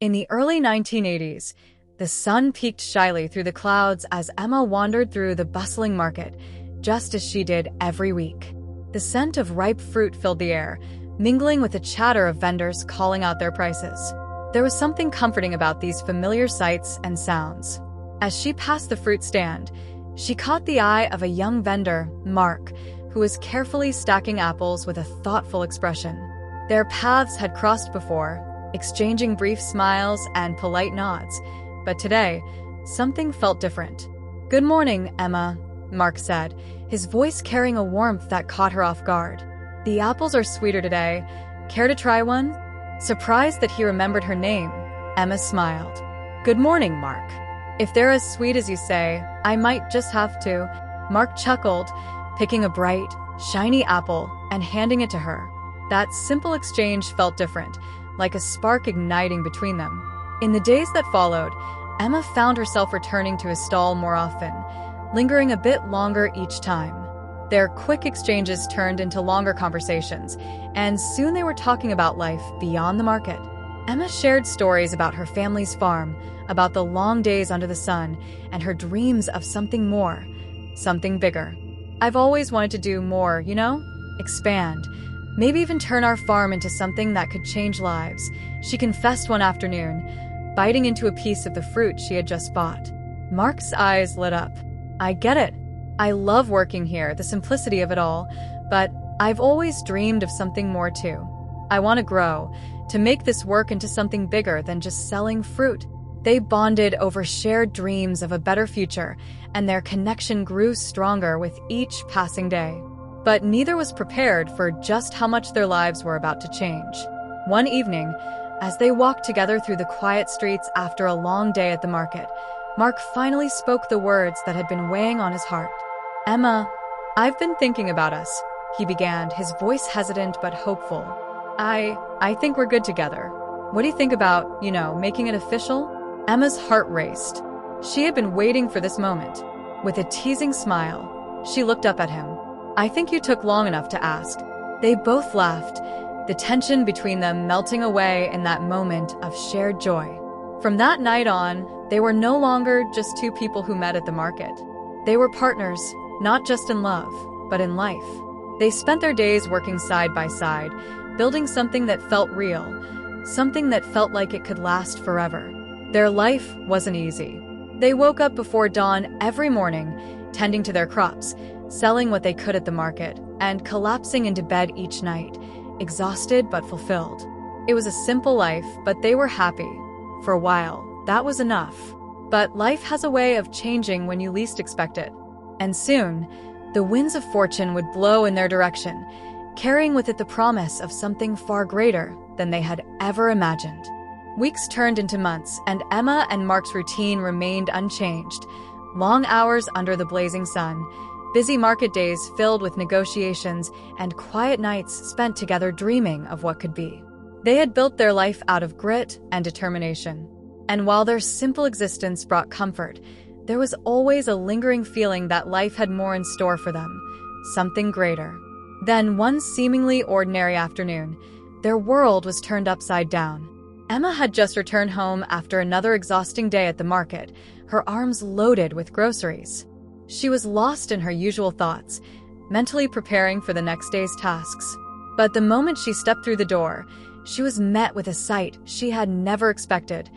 In the early 1980s, the sun peeked shyly through the clouds as Emma wandered through the bustling market, just as she did every week. The scent of ripe fruit filled the air, mingling with the chatter of vendors calling out their prices. There was something comforting about these familiar sights and sounds. As she passed the fruit stand, she caught the eye of a young vendor, Mark, who was carefully stacking apples with a thoughtful expression. Their paths had crossed before, exchanging brief smiles and polite nods, but today, something felt different. "Good morning, Emma," Mark said, his voice carrying a warmth that caught her off guard. "The apples are sweeter today. Care to try one?" Surprised that he remembered her name, Emma smiled. "Good morning, Mark. If they're as sweet as you say, I might just have to." Mark chuckled, picking a bright, shiny apple and handing it to her. That simple exchange felt different, like a spark igniting between them. In the days that followed, Emma found herself returning to his stall more often, lingering a bit longer each time. Their quick exchanges turned into longer conversations, and soon they were talking about life beyond the market. Emma shared stories about her family's farm, about the long days under the sun, and her dreams of something more, something bigger. "I've always wanted to do more, expand. Maybe even turn our farm into something that could change lives," she confessed one afternoon, biting into a piece of the fruit she had just bought. Mark's eyes lit up. "I get it. I love working here, the simplicity of it all, but I've always dreamed of something more too. I want to grow, to make this work into something bigger than just selling fruit." They bonded over shared dreams of a better future, and their connection grew stronger with each passing day. But neither was prepared for just how much their lives were about to change. One evening, as they walked together through the quiet streets after a long day at the market, Mark finally spoke the words that had been weighing on his heart. "Emma, I've been thinking about us," he began, his voice hesitant but hopeful. I think we're good together. What do you think about, making it official?" Emma's heart raced. She had been waiting for this moment. With a teasing smile, she looked up at him. "I think you took long enough to ask." They both laughed, the tension between them melting away in that moment of shared joy. From that night on, they were no longer just two people who met at the market. They were partners, not just in love, but in life. They spent their days working side by side, building something that felt real, something that felt like it could last forever. Their life wasn't easy. They woke up before dawn every morning, tending to their crops, selling what they could at the market, and collapsing into bed each night, exhausted but fulfilled. It was a simple life, but they were happy. For a while, that was enough. But life has a way of changing when you least expect it. And soon, the winds of fortune would blow in their direction, carrying with it the promise of something far greater than they had ever imagined. Weeks turned into months, and Emma and Mark's routine remained unchanged. Long hours under the blazing sun, busy market days filled with negotiations, and quiet nights spent together dreaming of what could be. They had built their life out of grit and determination. And while their simple existence brought comfort, there was always a lingering feeling that life had more in store for them, something greater. Then, one seemingly ordinary afternoon, their world was turned upside down. Emma had just returned home after another exhausting day at the market, her arms loaded with groceries. She was lost in her usual thoughts, mentally preparing for the next day's tasks. But the moment she stepped through the door, she was met with a sight she had never expected.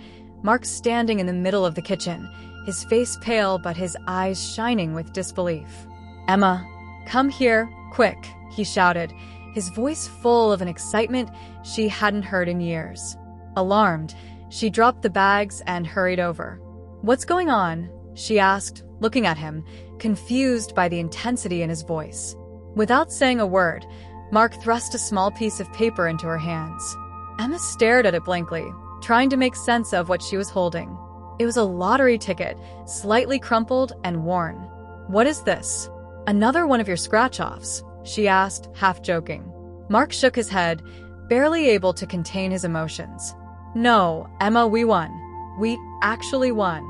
Mark standing in the middle of the kitchen, his face pale but his eyes shining with disbelief. "Emma, come here, quick," he shouted, his voice full of an excitement she hadn't heard in years. Alarmed, she dropped the bags and hurried over. "What's going on?" she asked, looking at him, confused by the intensity in his voice. Without saying a word, Mark thrust a small piece of paper into her hands. Emma stared at it blankly, trying to make sense of what she was holding. It was a lottery ticket, slightly crumpled and worn. "What is this?" "Another one of your scratch-offs?" she asked, half joking. Mark shook his head, barely able to contain his emotions. "No, Emma, we won. We actually won."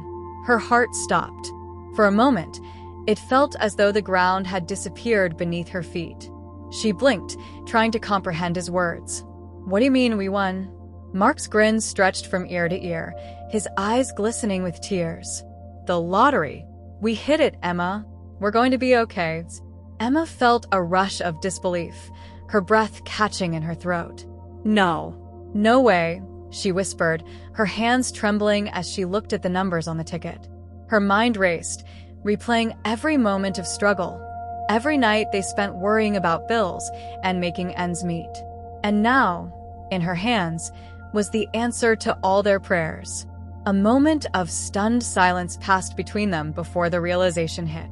Her heart stopped. For a moment, it felt as though the ground had disappeared beneath her feet. She blinked, trying to comprehend his words. "What do you mean we won?" Mark's grin stretched from ear to ear, his eyes glistening with tears. The lottery. We hit it, Emma. We're going to be okay. Emma felt a rush of disbelief, her breath catching in her throat. No. No way, she whispered, her hands trembling as she looked at the numbers on the ticket. Her mind raced, replaying every moment of struggle, every night they spent worrying about bills and making ends meet. And now, in her hands, was the answer to all their prayers. A moment of stunned silence passed between them before the realization hit.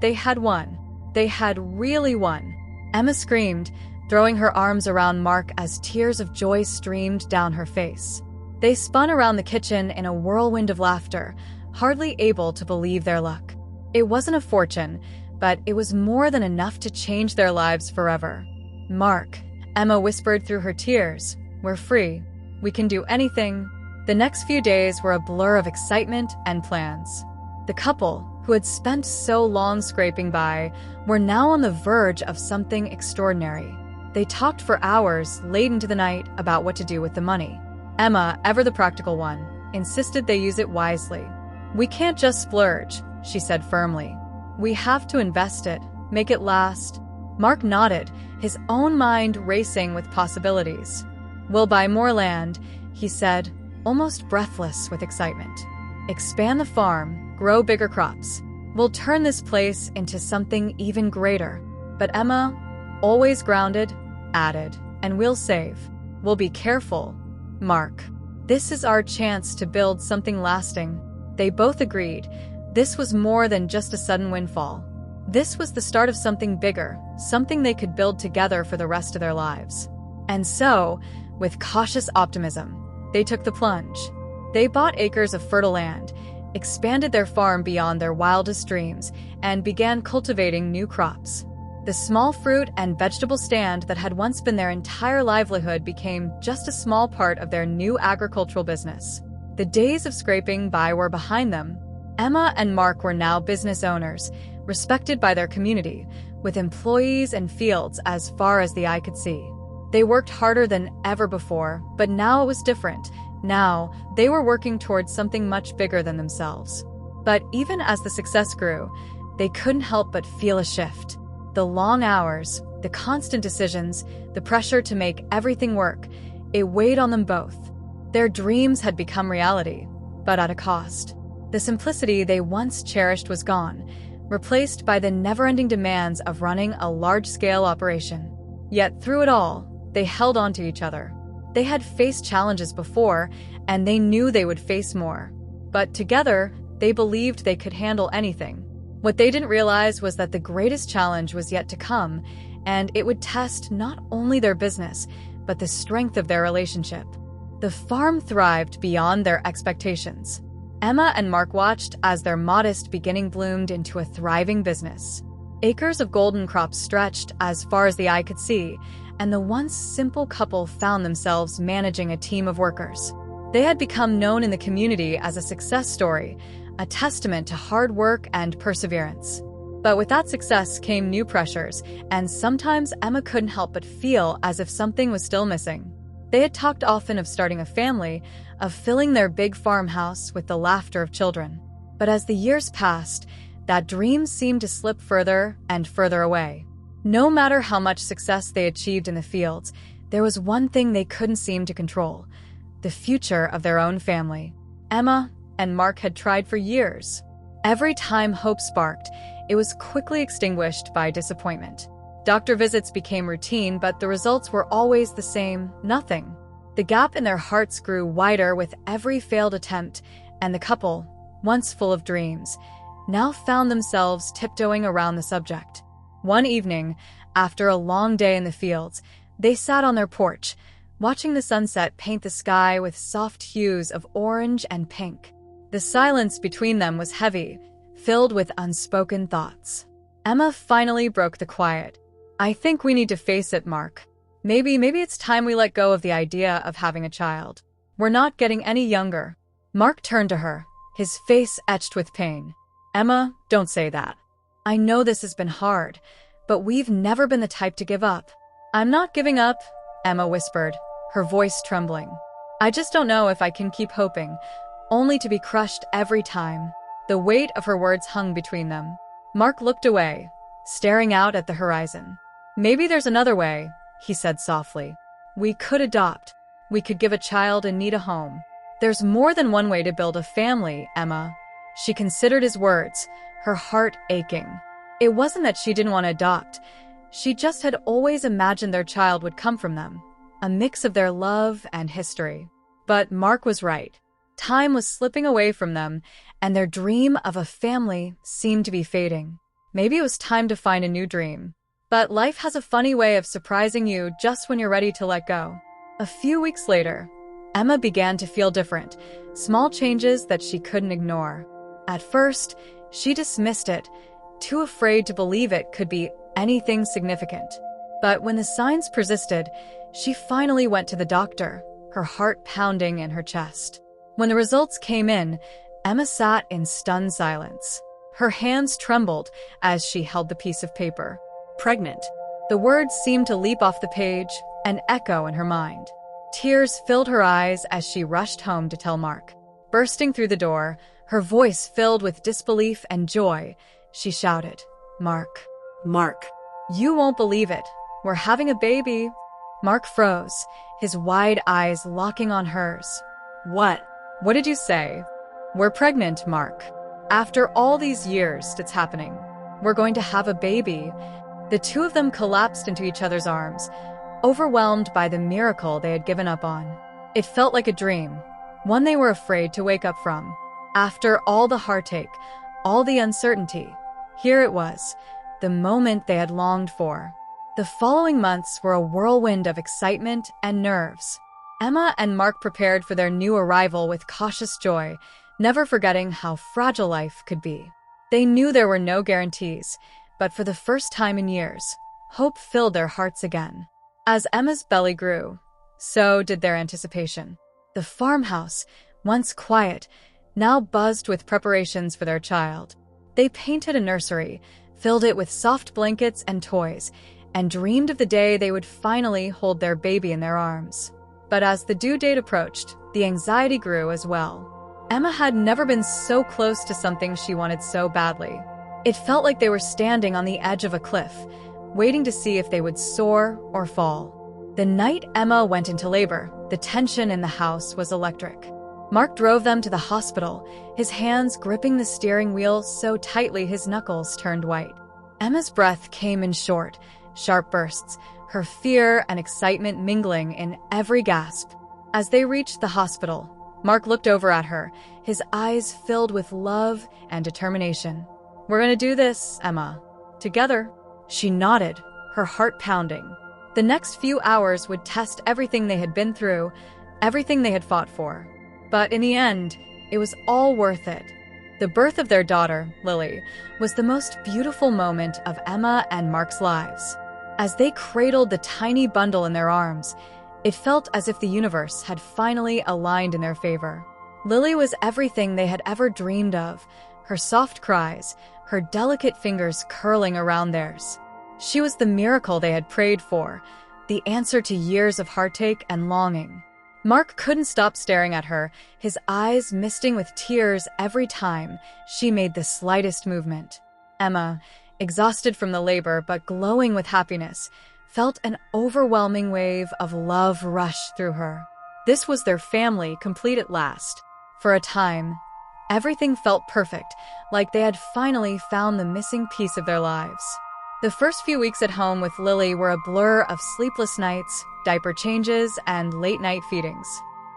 They had won. They had really won. Emma screamed, throwing her arms around Mark as tears of joy streamed down her face. They spun around the kitchen in a whirlwind of laughter, hardly able to believe their luck. It wasn't a fortune, but it was more than enough to change their lives forever. Mark, Emma whispered through her tears, we're free. We can do anything. The next few days were a blur of excitement and plans. The couple, who had spent so long scraping by, were now on the verge of something extraordinary. They talked for hours, late into the night, about what to do with the money. Emma, ever the practical one, insisted they use it wisely. We can't just splurge, she said firmly. We have to invest it, make it last. Mark nodded, his own mind racing with possibilities. We'll buy more land, he said, almost breathless with excitement. Expand the farm, grow bigger crops. We'll turn this place into something even greater. But Emma, always grounded, added, and we'll save. We'll be careful. Mark, this is our chance to build something lasting. They both agreed. This was more than just a sudden windfall. This was the start of something bigger, something they could build together for the rest of their lives. And so, with cautious optimism, they took the plunge. They bought acres of fertile land, expanded their farm beyond their wildest dreams, and began cultivating new crops. The small fruit and vegetable stand that had once been their entire livelihood became just a small part of their new agricultural business. The days of scraping by were behind them. Emma and Mark were now business owners, respected by their community, with employees and fields as far as the eye could see. They worked harder than ever before, but now it was different. Now, they were working towards something much bigger than themselves. But even as the success grew, they couldn't help but feel a shift. The long hours, the constant decisions, the pressure to make everything work, it weighed on them both. Their dreams had become reality, but at a cost. The simplicity they once cherished was gone, replaced by the never-ending demands of running a large-scale operation. Yet through it all, they held on to each other. They had faced challenges before, and they knew they would face more. But together, they believed they could handle anything. What they didn't realize was that the greatest challenge was yet to come, and it would test not only their business, but the strength of their relationship. The farm thrived beyond their expectations. Emma and Mark watched as their modest beginning bloomed into a thriving business. Acres of golden crops stretched as far as the eye could see, and the once simple couple found themselves managing a team of workers. They had become known in the community as a success story, a testament to hard work and perseverance. But with that success came new pressures, and sometimes Emma couldn't help but feel as if something was still missing. They had talked often of starting a family, of filling their big farmhouse with the laughter of children. But as the years passed, that dream seemed to slip further and further away. No matter how much success they achieved in the fields, there was one thing they couldn't seem to control: the future of their own family. Emma and Mark had tried for years. Every time hope sparked, it was quickly extinguished by disappointment. Doctor visits became routine, but the results were always the same: nothing. The gap in their hearts grew wider with every failed attempt, and the couple, once full of dreams, now found themselves tiptoeing around the subject. One evening, after a long day in the fields, they sat on their porch, watching the sunset paint the sky with soft hues of orange and pink. The silence between them was heavy, filled with unspoken thoughts. Emma finally broke the quiet. I think we need to face it, Mark. Maybe it's time we let go of the idea of having a child. We're not getting any younger. Mark turned to her, his face etched with pain. Emma, don't say that. I know this has been hard, but we've never been the type to give up. I'm not giving up, Emma whispered, her voice trembling. I just don't know if I can keep hoping, only to be crushed every time. The weight of her words hung between them. Mark looked away, staring out at the horizon. Maybe there's another way, he said softly. We could adopt. We could give a child in need a home. There's more than one way to build a family, Emma. She considered his words, her heart aching. It wasn't that she didn't want to adopt. She just had always imagined their child would come from them, a mix of their love and history. But Mark was right. Time was slipping away from them, and their dream of a family seemed to be fading. Maybe it was time to find a new dream. But life has a funny way of surprising you just when you're ready to let go. A few weeks later, Emma began to feel different, small changes that she couldn't ignore. At first, she dismissed it, too afraid to believe it could be anything significant. But when the signs persisted, she finally went to the doctor, her heart pounding in her chest. When the results came in, Emma sat in stunned silence. Her hands trembled as she held the piece of paper. Pregnant. The words seemed to leap off the page and echo in her mind. Tears filled her eyes as she rushed home to tell Mark. Bursting through the door, her voice filled with disbelief and joy, she shouted, "Mark. Mark. You won't believe it. We're having a baby." Mark froze, his wide eyes locking on hers. What? What did you say? We're pregnant, Mark. After all these years, it's happening. We're going to have a baby. The two of them collapsed into each other's arms, overwhelmed by the miracle they had given up on. It felt like a dream, one they were afraid to wake up from. After all the heartache, all the uncertainty, here it was, the moment they had longed for. The following months were a whirlwind of excitement and nerves. Emma and Mark prepared for their new arrival with cautious joy, never forgetting how fragile life could be. They knew there were no guarantees, but for the first time in years, hope filled their hearts again. As Emma's belly grew, so did their anticipation. The farmhouse, once quiet, now buzzed with preparations for their child. They painted a nursery, filled it with soft blankets and toys, and dreamed of the day they would finally hold their baby in their arms. But as the due date approached, the anxiety grew as well. Emma had never been so close to something she wanted so badly. It felt like they were standing on the edge of a cliff, waiting to see if they would soar or fall. The night Emma went into labor, the tension in the house was electric. Mark drove them to the hospital, his hands gripping the steering wheel so tightly his knuckles turned white. Emma's breath came in short, sharp bursts, her fear and excitement mingling in every gasp. As they reached the hospital, Mark looked over at her, his eyes filled with love and determination. "We're gonna do this, Emma. Together." She nodded, her heart pounding. The next few hours would test everything they had been through, everything they had fought for. But in the end, it was all worth it. The birth of their daughter, Lily, was the most beautiful moment of Emma and Mark's lives. As they cradled the tiny bundle in their arms, it felt as if the universe had finally aligned in their favor. Lily was everything they had ever dreamed of, her soft cries, her delicate fingers curling around theirs. She was the miracle they had prayed for, the answer to years of heartache and longing. Mark couldn't stop staring at her, his eyes misting with tears every time she made the slightest movement. Emma, exhausted from the labor but glowing with happiness, felt an overwhelming wave of love rush through her. This was their family, complete at last. For a time, everything felt perfect, like they had finally found the missing piece of their lives. The first few weeks at home with Lily were a blur of sleepless nights, diaper changes, and late-night feedings.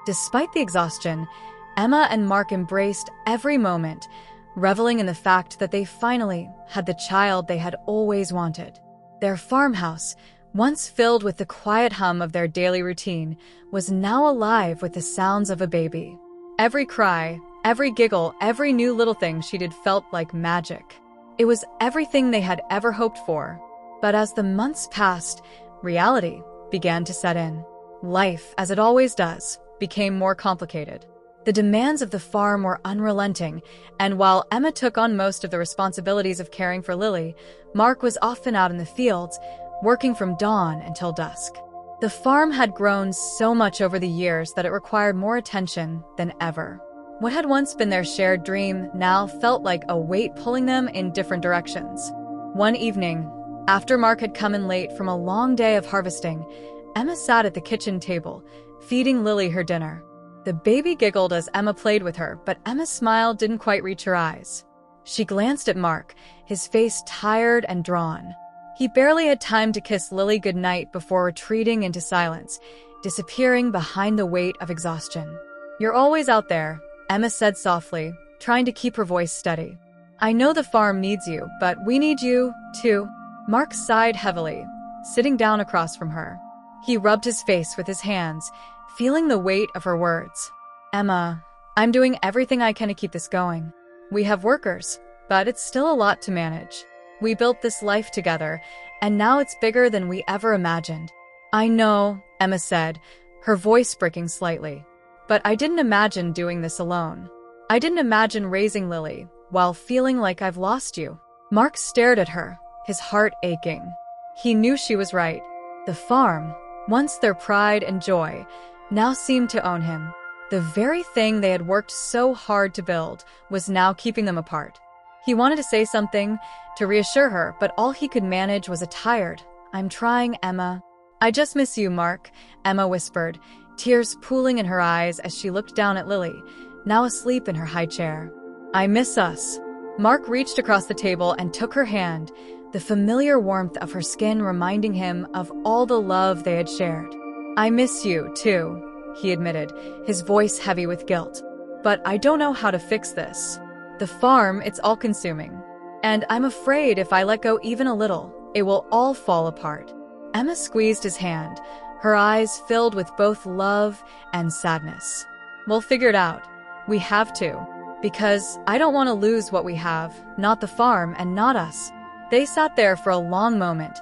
Despite the exhaustion, Emma and Mark embraced every moment, reveling in the fact that they finally had the child they had always wanted. Their farmhouse, once filled with the quiet hum of their daily routine, was now alive with the sounds of a baby. Every cry, every giggle, every new little thing she did felt like magic. It was everything they had ever hoped for. But as the months passed, reality began to set in. Life, as it always does, became more complicated. The demands of the farm were unrelenting, and while Emma took on most of the responsibilities of caring for Lily, Mark was often out in the fields, working from dawn until dusk. The farm had grown so much over the years that it required more attention than ever. What had once been their shared dream now felt like a weight pulling them in different directions. One evening, after Mark had come in late from a long day of harvesting, Emma sat at the kitchen table, feeding Lily her dinner. The baby giggled as Emma played with her, but Emma's smile didn't quite reach her eyes. She glanced at Mark, his face tired and drawn. He barely had time to kiss Lily goodnight before retreating into silence, disappearing behind the weight of exhaustion. "You're always out there," Emma said softly, trying to keep her voice steady. "I know the farm needs you, but we need you, too." Mark sighed heavily, sitting down across from her. He rubbed his face with his hands, feeling the weight of her words. "Emma, I'm doing everything I can to keep this going. We have workers, but it's still a lot to manage. We built this life together, and now it's bigger than we ever imagined." "I know," Emma said, her voice breaking slightly. "But I didn't imagine doing this alone. I didn't imagine raising Lily while feeling like I've lost you." Mark stared at her, his heart aching. He knew she was right. The farm, once their pride and joy, now seemed to own him. The very thing they had worked so hard to build was now keeping them apart. He wanted to say something, to reassure her, but all he could manage was a tired, "I'm trying, Emma." "I just miss you, Mark," Emma whispered, tears pooling in her eyes as she looked down at Lily, now asleep in her high chair. "I miss us." Mark reached across the table and took her hand, the familiar warmth of her skin reminding him of all the love they had shared. "I miss you, too," he admitted, his voice heavy with guilt. "But I don't know how to fix this. The farm, it's all-consuming. And I'm afraid if I let go even a little, it will all fall apart." Emma squeezed his hand, her eyes filled with both love and sadness. "We'll figure it out. We have to. Because I don't want to lose what we have, not the farm and not us." They sat there for a long moment,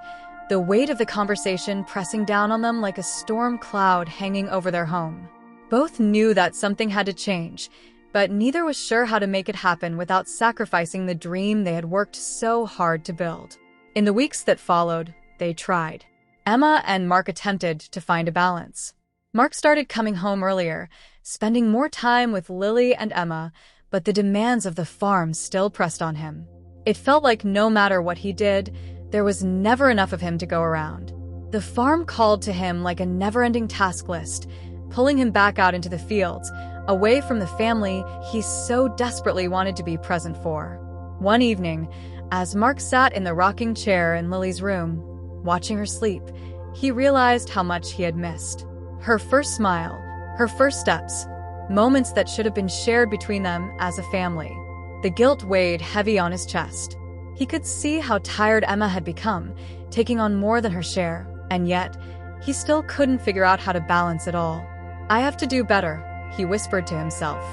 the weight of the conversation pressing down on them like a storm cloud hanging over their home. Both knew that something had to change, but neither was sure how to make it happen without sacrificing the dream they had worked so hard to build. In the weeks that followed, they tried. Emma and Mark attempted to find a balance. Mark started coming home earlier, spending more time with Lily and Emma, but the demands of the farm still pressed on him. It felt like no matter what he did, there was never enough of him to go around. The farm called to him like a never-ending task list, pulling him back out into the fields, away from the family he so desperately wanted to be present for. One evening, as Mark sat in the rocking chair in Lily's room, watching her sleep, he realized how much he had missed. Her first smile, her first steps, moments that should have been shared between them as a family. The guilt weighed heavy on his chest. He could see how tired Emma had become, taking on more than her share, and yet, he still couldn't figure out how to balance it all. "I have to do better," he whispered to himself.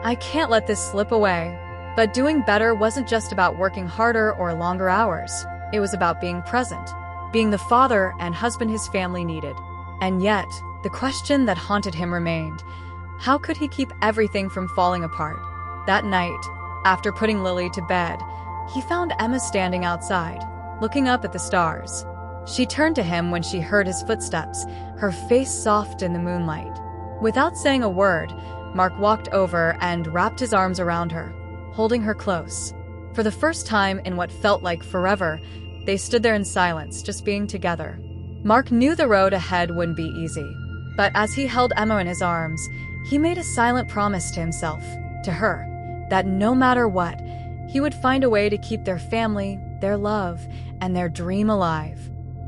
"I can't let this slip away." But doing better wasn't just about working harder or longer hours. It was about being present, being the father and husband his family needed. And yet, the question that haunted him remained. How could he keep everything from falling apart? That night, after putting Lily to bed, he found Emma standing outside, looking up at the stars. She turned to him when she heard his footsteps, her face soft in the moonlight. Without saying a word, Mark walked over and wrapped his arms around her, holding her close. For the first time in what felt like forever, they stood there in silence, just being together. Mark knew the road ahead wouldn't be easy, but as he held Emma in his arms, he made a silent promise to himself, to her, that no matter what, he would find a way to keep their family, their love, and their dream alive.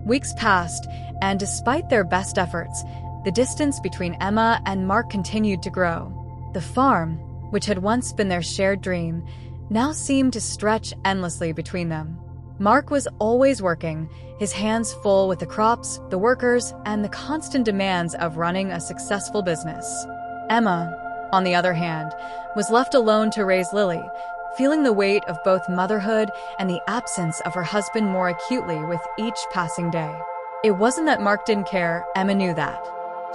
Weeks passed, and despite their best efforts, the distance between Emma and Mark continued to grow. The farm, which had once been their shared dream, now seemed to stretch endlessly between them. Mark was always working, his hands full with the crops, the workers, and the constant demands of running a successful business. Emma, on the other hand, was left alone to raise Lily, feeling the weight of both motherhood and the absence of her husband more acutely with each passing day. It wasn't that Mark didn't care, Emma knew that.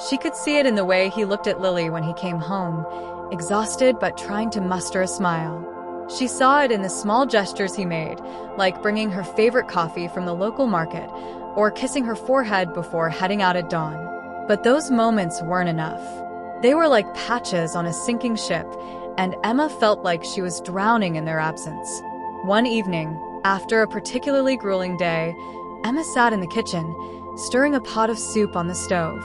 She could see it in the way he looked at Lily when he came home, exhausted but trying to muster a smile. She saw it in the small gestures he made, like bringing her favorite coffee from the local market, or kissing her forehead before heading out at dawn. But those moments weren't enough. They were like patches on a sinking ship, and Emma felt like she was drowning in their absence. One evening, after a particularly grueling day, Emma sat in the kitchen, stirring a pot of soup on the stove.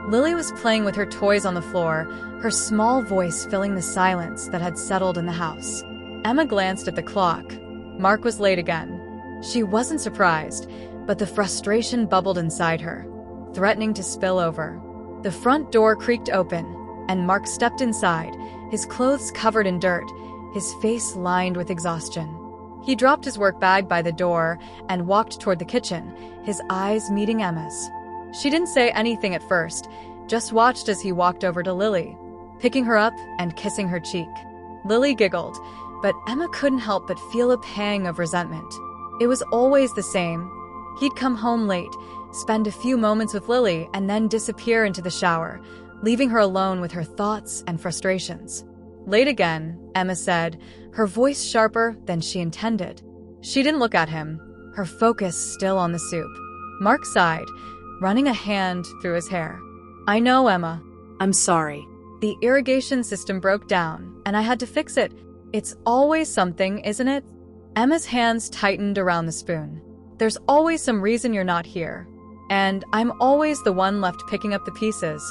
Lily was playing with her toys on the floor, her small voice filling the silence that had settled in the house. Emma glanced at the clock. Mark was late again. She wasn't surprised, but the frustration bubbled inside her, threatening to spill over. The front door creaked open, and Mark stepped inside, his clothes covered in dirt, his face lined with exhaustion. He dropped his work bag by the door and walked toward the kitchen, his eyes meeting Emma's. She didn't say anything at first, just watched as he walked over to Lily, picking her up and kissing her cheek. Lily giggled, but Emma couldn't help but feel a pang of resentment. It was always the same. He'd come home late, spend a few moments with Lily, and then disappear into the shower, leaving her alone with her thoughts and frustrations. Late again, Emma said, her voice sharper than she intended. She didn't look at him, her focus still on the soup. Mark sighed, running a hand through his hair. I know, Emma. I'm sorry. The irrigation system broke down, and I had to fix it. It's always something, isn't it? Emma's hands tightened around the spoon. There's always some reason you're not here. And I'm always the one left picking up the pieces.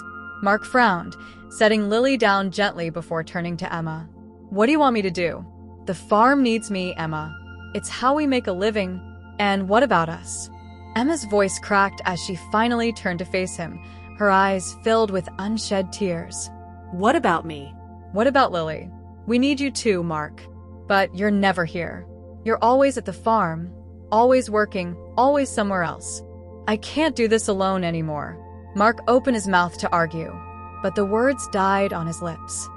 Mark frowned, setting Lily down gently before turning to Emma. What do you want me to do? The farm needs me, Emma. It's how we make a living. And what about us? Emma's voice cracked as she finally turned to face him, her eyes filled with unshed tears. What about me? What about Lily? We need you too, Mark. But you're never here. You're always at the farm, always working, always somewhere else. I can't do this alone anymore. Mark opened his mouth to argue, but the words died on his lips.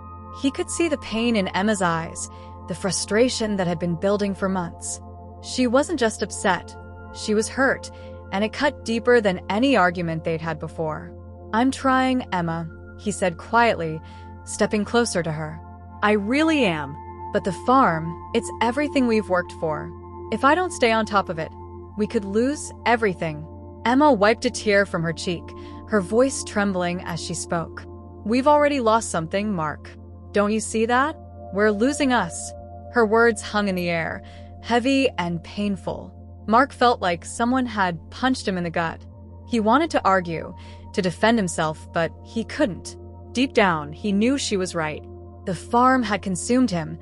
He could see the pain in Emma's eyes, the frustration that had been building for months. She wasn't just upset, she was hurt, and it cut deeper than any argument they'd had before. I'm trying, Emma, he said quietly, stepping closer to her. I really am. But the farm, it's everything we've worked for. If I don't stay on top of it, we could lose everything. Emma wiped a tear from her cheek, her voice trembling as she spoke. We've already lost something, Mark. Don't you see that? We're losing us. Her words hung in the air, heavy and painful. Mark felt like someone had punched him in the gut. He wanted to argue, to defend himself, but he couldn't. Deep down, he knew she was right. The farm had consumed him,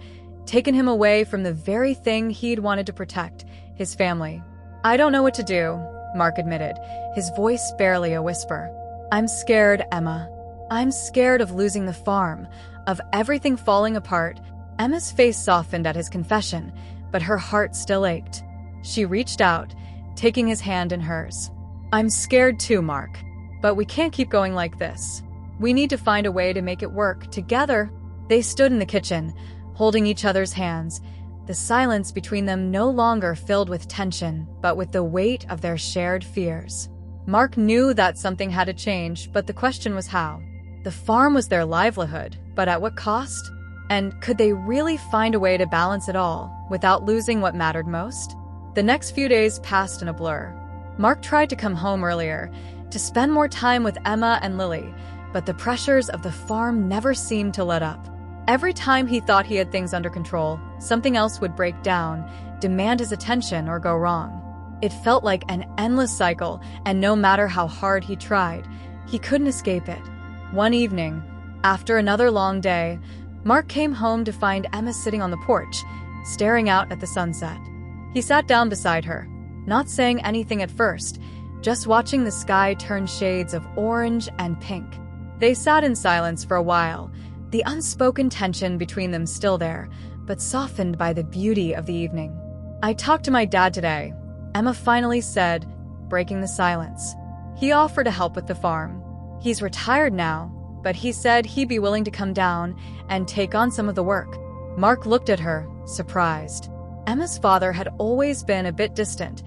taken him away from the very thing he'd wanted to protect, his family. I don't know what to do, Mark admitted, his voice barely a whisper. I'm scared, Emma. I'm scared of losing the farm, of everything falling apart. Emma's face softened at his confession, but her heart still ached. She reached out, taking his hand in hers. I'm scared too, Mark. But we can't keep going like this. We need to find a way to make it work, together. They stood in the kitchen, holding each other's hands, the silence between them no longer filled with tension, but with the weight of their shared fears. Mark knew that something had to change, but the question was how. The farm was their livelihood, but at what cost? And could they really find a way to balance it all, without losing what mattered most? The next few days passed in a blur. Mark tried to come home earlier, to spend more time with Emma and Lily, but the pressures of the farm never seemed to let up. Every time he thought he had things under control, something else would break down, demand his attention, or go wrong. It felt like an endless cycle, and no matter how hard he tried, he couldn't escape it. One evening, after another long day, Mark came home to find Emma sitting on the porch, staring out at the sunset. He sat down beside her, not saying anything at first, just watching the sky turn shades of orange and pink. They sat in silence for a while, the unspoken tension between them still there, but softened by the beauty of the evening. I talked to my dad today, Emma finally said, breaking the silence. He offered to help with the farm. He's retired now, but he said he'd be willing to come down and take on some of the work. Mark looked at her, surprised. Emma's father had always been a bit distant,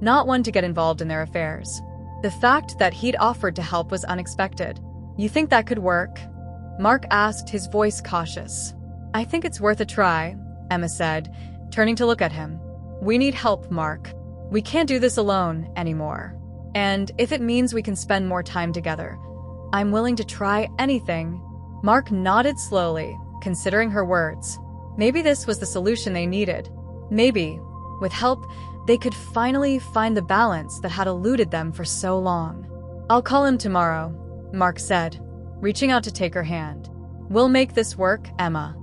not one to get involved in their affairs. The fact that he'd offered to help was unexpected. You think that could work? Mark asked, his voice cautious. I think it's worth a try, Emma said, turning to look at him. We need help, Mark. We can't do this alone anymore. And if it means we can spend more time together, I'm willing to try anything. Mark nodded slowly, considering her words. Maybe this was the solution they needed. Maybe, with help, they could finally find the balance that had eluded them for so long. I'll call him tomorrow, Mark said, reaching out to take her hand. We'll make this work, Emma.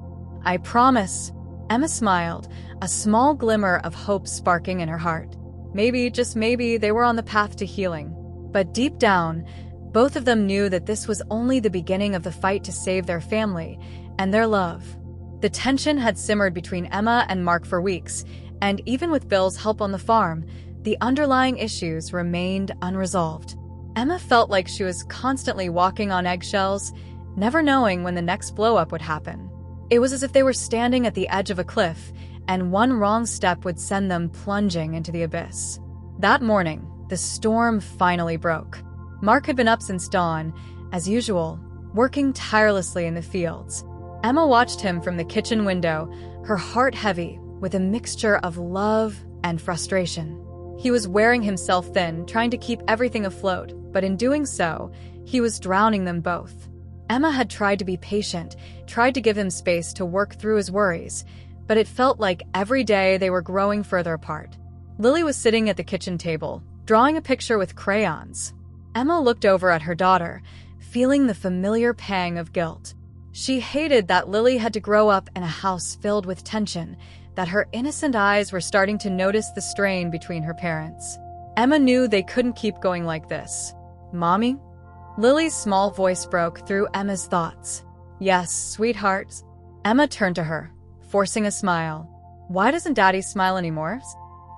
I promise. Emma smiled, a small glimmer of hope sparking in her heart. Maybe, just maybe, they were on the path to healing. But deep down, both of them knew that this was only the beginning of the fight to save their family and their love. The tension had simmered between Emma and Mark for weeks, and even with Bill's help on the farm, the underlying issues remained unresolved. Emma felt like she was constantly walking on eggshells, never knowing when the next blow-up would happen. It was as if they were standing at the edge of a cliff, and one wrong step would send them plunging into the abyss. That morning, the storm finally broke. Mark had been up since dawn, as usual, working tirelessly in the fields. Emma watched him from the kitchen window, her heart heavy with a mixture of love and frustration. He was wearing himself thin, trying to keep everything afloat, but in doing so, he was drowning them both. Emma had tried to be patient, tried to give him space to work through his worries, but it felt like every day they were growing further apart. Lily was sitting at the kitchen table, drawing a picture with crayons. Emma looked over at her daughter, feeling the familiar pang of guilt. She hated that Lily had to grow up in a house filled with tension, that her innocent eyes were starting to notice the strain between her parents. Emma knew they couldn't keep going like this. Mommy? Lily's small voice broke through Emma's thoughts. Yes, sweetheart. Emma turned to her, forcing a smile. Why doesn't Daddy smile anymore?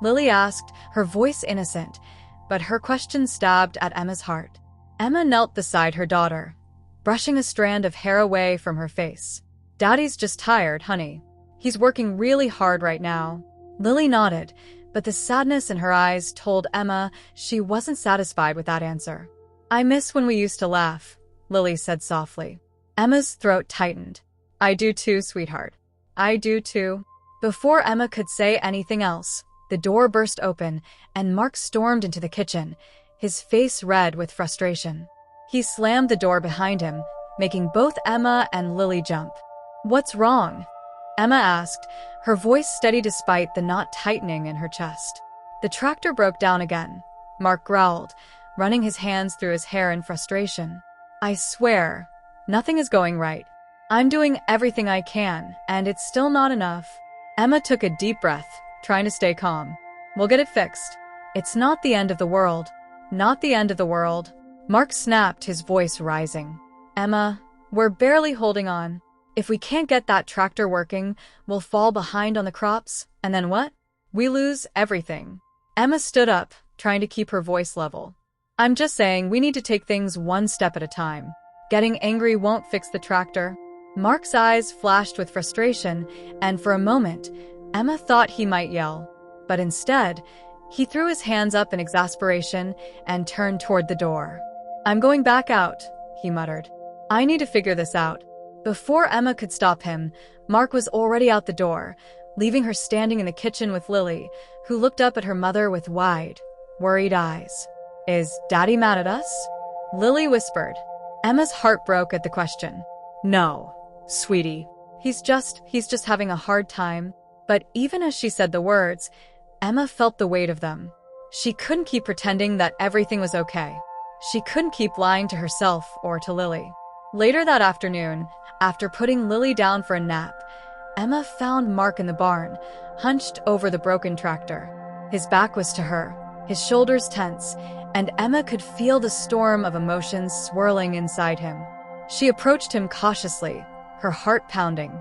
Lily asked, her voice innocent, but her question stabbed at Emma's heart. Emma knelt beside her daughter, brushing a strand of hair away from her face. Daddy's just tired, honey. He's working really hard right now. Lily nodded, but the sadness in her eyes told Emma she wasn't satisfied with that answer. I miss when we used to laugh, Lily said softly. Emma's throat tightened. I do too, sweetheart. I do too. Before Emma could say anything else, the door burst open and Mark stormed into the kitchen, his face red with frustration. He slammed the door behind him, making both Emma and Lily jump. What's wrong? Emma asked, her voice steady despite the knot tightening in her chest. The tractor broke down again, Mark growled, running his hands through his hair in frustration. I swear, nothing is going right. I'm doing everything I can, and it's still not enough. Emma took a deep breath, trying to stay calm. We'll get it fixed. It's not the end of the world. Not the end of the world. Mark snapped, his voice rising. Emma, we're barely holding on. If we can't get that tractor working, we'll fall behind on the crops, and then what? We lose everything. Emma stood up, trying to keep her voice level. I'm just saying we need to take things one step at a time. Getting angry won't fix the tractor. Mark's eyes flashed with frustration, and for a moment, Emma thought he might yell. But instead, he threw his hands up in exasperation and turned toward the door. I'm going back out, he muttered. I need to figure this out. Before Emma could stop him, Mark was already out the door, leaving her standing in the kitchen with Lily, who looked up at her mother with wide, worried eyes. Is Daddy mad at us? Lily whispered. Emma's heart broke at the question. No, sweetie. He's just having a hard time. But even as she said the words, Emma felt the weight of them. She couldn't keep pretending that everything was okay. She couldn't keep lying to herself or to Lily. Later that afternoon, after putting Lily down for a nap, Emma found Mark in the barn, hunched over the broken tractor. His back was to her, his shoulders tense, and Emma could feel the storm of emotions swirling inside him. She approached him cautiously, her heart pounding.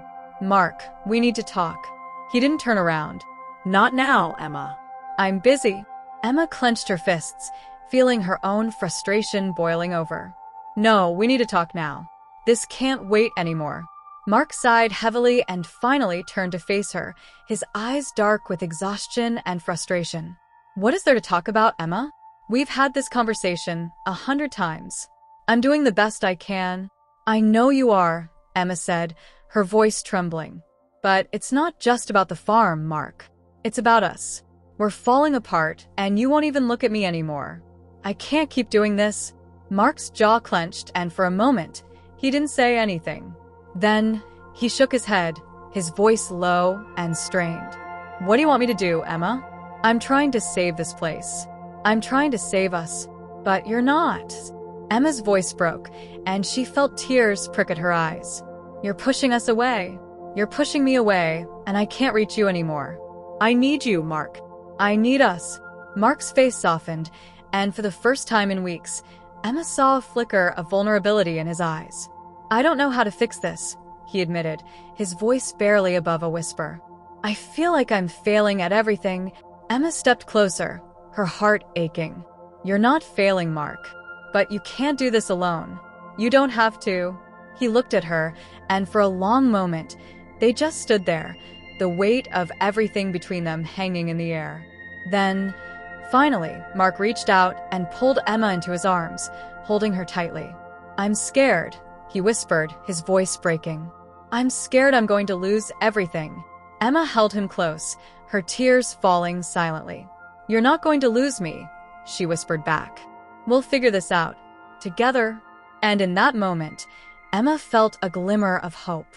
Mark, we need to talk. He didn't turn around. Not now, Emma. I'm busy. Emma clenched her fists, feeling her own frustration boiling over. No, we need to talk now. This can't wait anymore. Mark sighed heavily and finally turned to face her, his eyes dark with exhaustion and frustration. What is there to talk about, Emma? We've had this conversation 100 times. I'm doing the best I can. I know you are, Emma said, her voice trembling. But it's not just about the farm, Mark. It's about us. We're falling apart, and you won't even look at me anymore. I can't keep doing this. Mark's jaw clenched, and for a moment, he didn't say anything. Then, he shook his head, his voice low and strained. What do you want me to do, Emma? I'm trying to save this place. I'm trying to save us. But you're not. Emma's voice broke, and she felt tears prick at her eyes. You're pushing us away. You're pushing me away, and I can't reach you anymore. I need you, Mark. I need us. Mark's face softened, and for the first time in weeks, Emma saw a flicker of vulnerability in his eyes. I don't know how to fix this, he admitted, his voice barely above a whisper. I feel like I'm failing at everything. Emma stepped closer, her heart aching. You're not failing, Mark. But you can't do this alone. You don't have to. He looked at her, and for a long moment, they just stood there, the weight of everything between them hanging in the air. Then, finally, Mark reached out and pulled Emma into his arms, holding her tightly. I'm scared, he whispered, his voice breaking. I'm scared I'm going to lose everything. Emma held him close, her tears falling silently. You're not going to lose me, she whispered back. We'll figure this out. Together. And in that moment, Emma felt a glimmer of hope.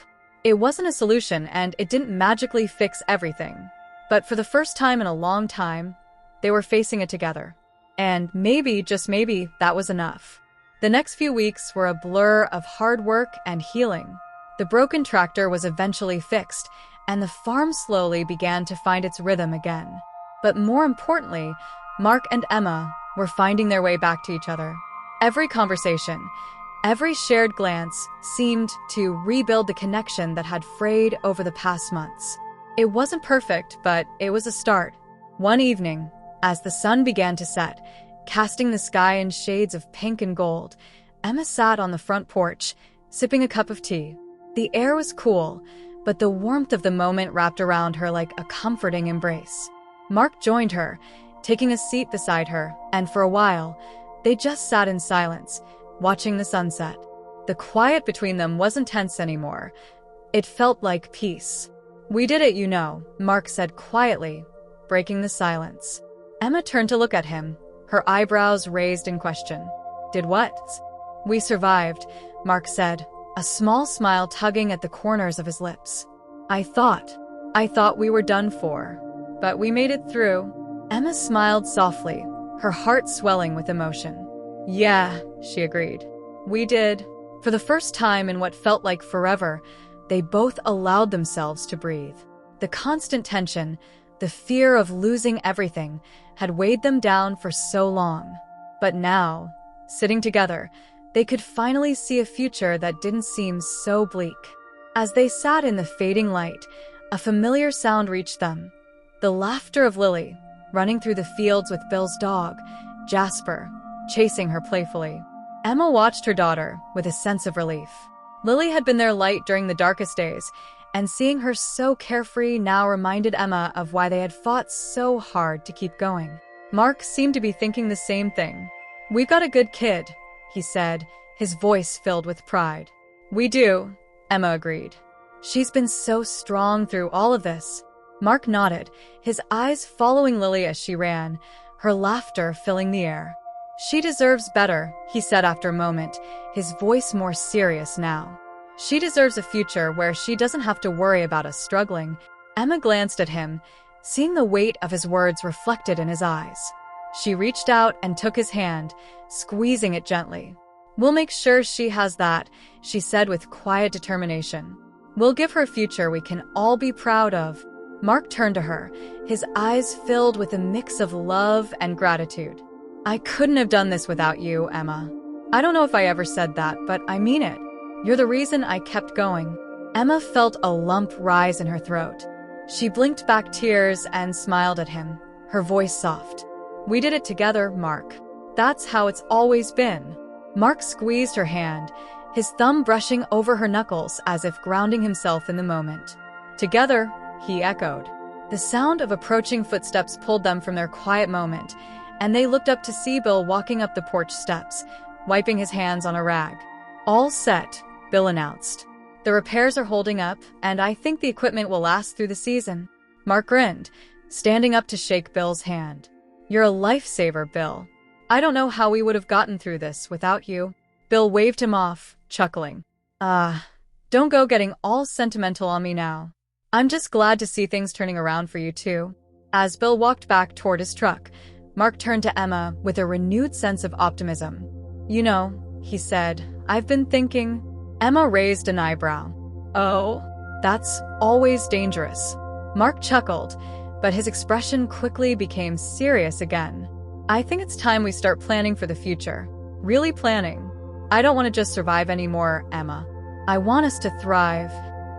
It wasn't a solution, and it didn't magically fix everything. But for the first time in a long time, they were facing it together. And maybe, just maybe, that was enough. The next few weeks were a blur of hard work and healing. The broken tractor was eventually fixed, and the farm slowly began to find its rhythm again. But more importantly, Mark and Emma were finding their way back to each other. Every conversation, every shared glance seemed to rebuild the connection that had frayed over the past months. It wasn't perfect, but it was a start. One evening, as the sun began to set, casting the sky in shades of pink and gold, Emma sat on the front porch, sipping a cup of tea. The air was cool, but the warmth of the moment wrapped around her like a comforting embrace. Mark joined her, taking a seat beside her, and for a while, they just sat in silence, watching the sunset. The quiet between them wasn't tense anymore. It felt like peace. We did it, you know, Mark said quietly, breaking the silence. Emma turned to look at him, her eyebrows raised in question. Did what? We survived, Mark said, a small smile tugging at the corners of his lips. I thought we were done for. But we made it through. Emma smiled softly, her heart swelling with emotion. Yeah, she agreed. We did. For the first time in what felt like forever, they both allowed themselves to breathe. The constant tension, the fear of losing everything, had weighed them down for so long. But now, sitting together, they could finally see a future that didn't seem so bleak. As they sat in the fading light, a familiar sound reached them. The laughter of Lily, running through the fields with Bill's dog, Jasper, chasing her playfully. Emma watched her daughter with a sense of relief. Lily had been their light during the darkest days, and seeing her so carefree now reminded Emma of why they had fought so hard to keep going. Mark seemed to be thinking the same thing. We've got a good kid, he said, his voice filled with pride. We do, Emma agreed. She's been so strong through all of this. Mark nodded, his eyes following Lily as she ran, her laughter filling the air. She deserves better, he said after a moment, his voice more serious now. She deserves a future where she doesn't have to worry about us struggling. Emma glanced at him, seeing the weight of his words reflected in his eyes. She reached out and took his hand, squeezing it gently. We'll make sure she has that, she said with quiet determination. We'll give her a future we can all be proud of. Mark turned to her, his eyes filled with a mix of love and gratitude. I couldn't have done this without you, Emma. I don't know if I ever said that, but I mean it. You're the reason I kept going. Emma felt a lump rise in her throat. She blinked back tears and smiled at him, her voice soft. We did it together, Mark. That's how it's always been. Mark squeezed her hand, his thumb brushing over her knuckles as if grounding himself in the moment. Together, he echoed. The sound of approaching footsteps pulled them from their quiet moment, and they looked up to see Bill walking up the porch steps, wiping his hands on a rag. All set, Bill announced. The repairs are holding up, and I think the equipment will last through the season. Mark grinned, standing up to shake Bill's hand. You're a lifesaver, Bill. I don't know how we would have gotten through this without you. Bill waved him off, chuckling. Don't go getting all sentimental on me now. I'm just glad to see things turning around for you too. As Bill walked back toward his truck, Mark turned to Emma with a renewed sense of optimism. You know, he said, I've been thinking. Emma raised an eyebrow. Oh, that's always dangerous. Mark chuckled, but his expression quickly became serious again. I think it's time we start planning for the future. Really planning. I don't want to just survive anymore, Emma. I want us to thrive.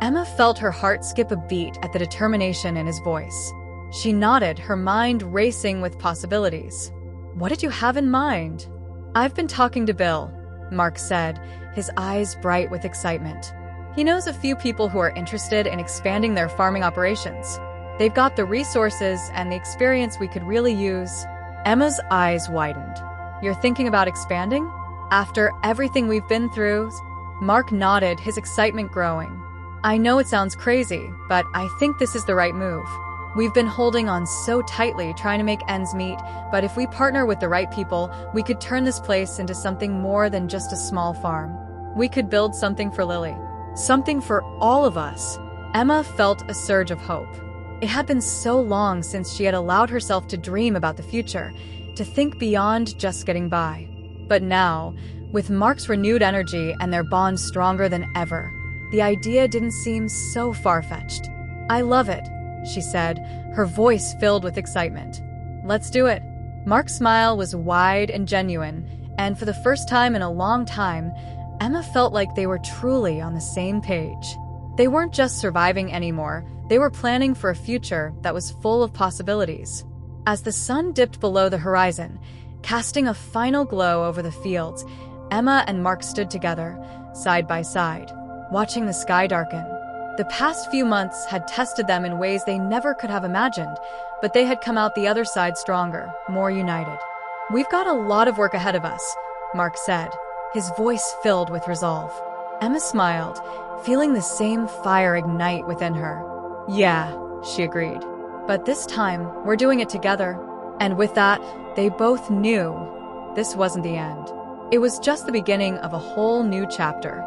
Emma felt her heart skip a beat at the determination in his voice. She nodded, her mind racing with possibilities. What did you have in mind? I've been talking to Bill, Mark said, his eyes bright with excitement. He knows a few people who are interested in expanding their farming operations. They've got the resources and the experience we could really use. Emma's eyes widened. You're thinking about expanding? After everything we've been through? Mark nodded, his excitement growing. I know it sounds crazy, but I think this is the right move. We've been holding on so tightly trying to make ends meet, but if we partner with the right people, we could turn this place into something more than just a small farm. We could build something for Lily. Something for all of us. Emma felt a surge of hope. It had been so long since she had allowed herself to dream about the future, to think beyond just getting by. But now, with Mark's renewed energy and their bond stronger than ever, the idea didn't seem so far-fetched. I love it, she said, her voice filled with excitement. Let's do it. Mark's smile was wide and genuine, and for the first time in a long time, Emma felt like they were truly on the same page. They weren't just surviving anymore, they were planning for a future that was full of possibilities. As the sun dipped below the horizon, casting a final glow over the fields, Emma and Mark stood together, side by side, watching the sky darken. The past few months had tested them in ways they never could have imagined, but they had come out the other side stronger, more united. We've got a lot of work ahead of us, Mark said, his voice filled with resolve. Emma smiled, feeling the same fire ignite within her. Yeah, she agreed. But this time, we're doing it together. And with that, they both knew this wasn't the end. It was just the beginning of a whole new chapter.